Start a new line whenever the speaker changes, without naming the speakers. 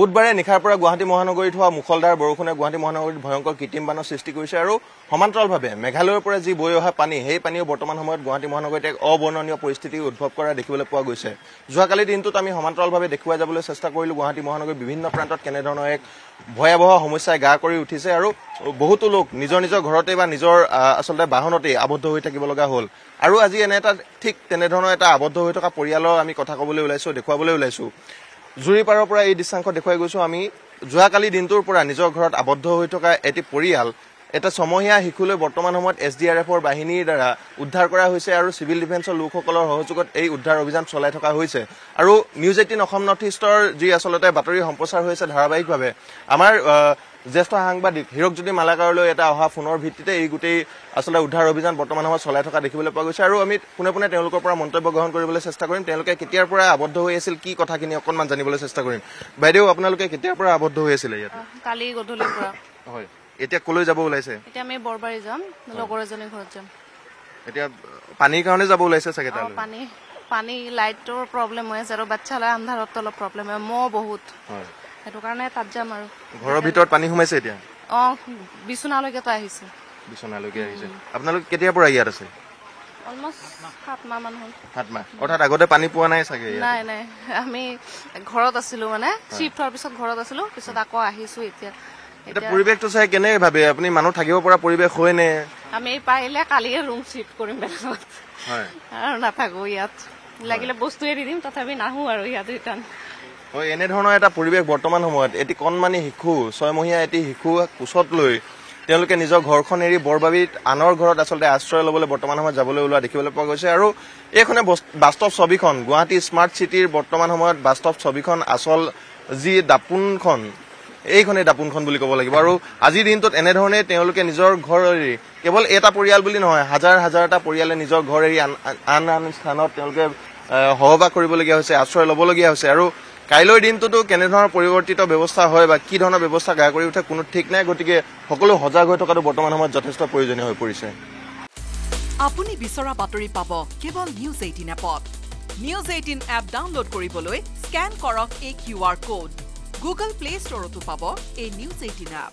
বুধবাৰে নিশাৰ পৰা গুৱাহাটী মহানগৰীত হোৱা মুখলধাৰ বৰষুণে গুৱাহাটী মহানগৰীত ভয়ংকৰ কৃত্ৰিম বানৰ সৃষ্টি কৰিছে আৰু সমান্তৰালভাৱে মেঘালয়ৰ পৰা যি বৈ অহা পানী সেই পানীও বৰ্তমান সময়ত গুৱাহাটী মহানগৰীত এক অবৰ্ণনীয় পৰিস্থিতি উদ্ভৱ কৰা দেখিবলৈ পোৱা গৈছে যোৱাকালি দিনটোত আমি সমান্তৰালভাৱে দেখুৱাই যাবলৈ চেষ্টা কৰিলো গুৱাহাটী মহানগৰীৰ বিভিন্ন প্ৰান্তত কেনেধৰণৰ এক ভয়াবহ সমস্যাই গা কৰি উঠিছে আৰু বহুতো লোক নিজৰ নিজৰ ঘৰতে বা নিজৰ আচলতে বাহনতে আবদ্ধ হৈ থাকিব লগা হ'ল আৰু আজি এনে এটা ঠিক তেনেধৰণৰ এটা আবদ্ধ হৈ থকা পৰিয়ালৰ আমি কথা ক'বলৈ ওলাইছো দেখুৱাবলৈ ওলাইছো জুৰিপাৰৰ পৰা এই দৃশ্যাংশ দেখুৱাই গৈছো আমি যোৱাকালি দিনটোৰ পৰা নিজৰ ঘৰত আবদ্ধ হৈ থকা এটি পৰিয়াল এটা ছমহীয়া শিশুলৈ বৰ্তমান সময়ত SDRFৰ বাহিনীৰ দ্বাৰা উদ্ধাৰ কৰা হৈছে আৰু সিভিল ডিফেন্সৰ লোকসকলৰ সহযোগত এই উদ্ধাৰ অভিযান চলাই থকা হৈছে আৰু নিউজ 18 অসম নৰ্থ ইষ্টৰ যি আচলতে বাতৰি সম্প্ৰচাৰ হৈছে ধাৰাবাহিকভাৱে আমাৰ জ্যেষ্ঠ সাংবাদিক হিৰকজ্যোতি মালাকাৰলৈ এটা অহা ফোনৰ ভিত্তিতে এই গোটেই আচলতে উদ্ধাৰ অভিযান বৰ্তমান সময়ত চলাই থকা দেখিবলৈ পোৱা গৈছে আৰু আমি পুনে পুনে তেওঁলোকৰ পৰা মন্তব্য গ্ৰহণ কৰিবলৈ চেষ্টা কৰিম তেওঁলোকে কেতিয়াৰ পৰা আবদ্ধ হৈ আছিল কি কথাখিনি অকণমান জানিবলৈ চেষ্টা কৰিম বাইদেউ আপোনালোকে কেতিয়াৰ পৰা আবদ্ধ হৈ আছিল ইয়াত
কালি গধূলিৰ পৰা
হয় এতিয়া কলৈ যাব ওলাইছে
এতিয়া আমি বৰবাৰী যাম লগৰ এজনী ঘৰত যাম
এতিয়া পানীৰ কাৰণে যাব ওলাইছে চাগে তালৈ
পানী লাইটৰ প্ৰব্লেম হৈ আছে আৰু বাচ্চালৈ আন্ধাৰত অলপ প্ৰব্লেম হয় মহ বহুত হয় সেইটো কাৰণে তাত যাম আৰু
ঘৰৰ ভিতৰত পানী সোমাইছে এতিয়া
বিছনালৈকে তো আহিছে
আপোনালোক কেতিয়াৰ পৰা ইয়াত আছে
অলমষ্ট 7 মাহ মান হ'ল
7 মাহ অৰ্থাৎ আগতে পানী পোৱা নাই চাগে
নাই আমি ঘৰত আছিলো মানে শিফ্ট হোৱাৰ পিছত ঘৰত আছিলো পিছত আকৌ আহিছো এতিয়া
পৰিৱেশটো চাই কেনে ভাবে আপুনি মানুহ থাকিব পৰা পৰিৱেশ হয় নে
আমি পাৰিলে কালিয়ে ৰুম শিফ্ট কৰিম বেলেগত হয় আৰু নাথাকো ইয়াত লাগিলে বস্তু এৰি দিম তথাপি নাহো আৰু ইয়াত ৰিটাৰ্ণ
হয় এনেধৰণৰ এটা পৰিৱেশ বৰ্তমান সময়ত এটি কণমানি শিশু 6 মহীয়া এটি শিশু কোচত লৈ তেওঁলোকে নিজৰ ঘৰখন এৰি বৰবাৰীত আনৰ ঘৰত আচলতে আশ্ৰয় ল'বলৈ বৰ্তমান সময়ত যাবলৈ ওলোৱা দেখিবলৈ পোৱা গৈছে আৰু এইখনে বাস্তৱ ছবিখন গুৱাহাটী স্মাৰ্ট চিটিৰ বৰ্তমান সময়ত বাস্তৱ ছবিখন আচল যি দাপোনখন এইখনে দাপোনখন বুলি ক'ব লাগিব আৰু আজিৰ দিনটোত এনেধৰণে তেওঁলোকে নিজৰ ঘৰ এৰি কেৱল এটা পৰিয়াল বুলি নহয় হাজাৰ হাজাৰটা পৰিয়ালে নিজৰ ঘৰ এৰি আন আন স্থানত তেওঁলোকে সহবাস কৰিবলগীয়া হৈছে আশ্ৰয় ল'বলগীয়া হৈছে আৰু কাইলৈৰ দিনটোতো কেনেধৰণৰ পৰিৱৰ্তিত ব্যৱস্থা হয় বা কি ধৰণৰ ব্যৱস্থা গা কৰি উঠে কোনো ঠিক নাই গতিকে সকলো সজাগ হৈ থকাটো বৰ্তমান সময়ত যথেষ্ট প্ৰয়োজনীয় হৈ পৰিছে
আপুনি বিচৰা বাতৰি পাব কেৱল নিউজ 18 এপত নিউজ 18 এপ ডাউনলোড কৰিবলৈ স্ক্যান কৰক এই QR কোড গুগল প্লে ষ্টৰতো পাব এই নিউজ 18 এপ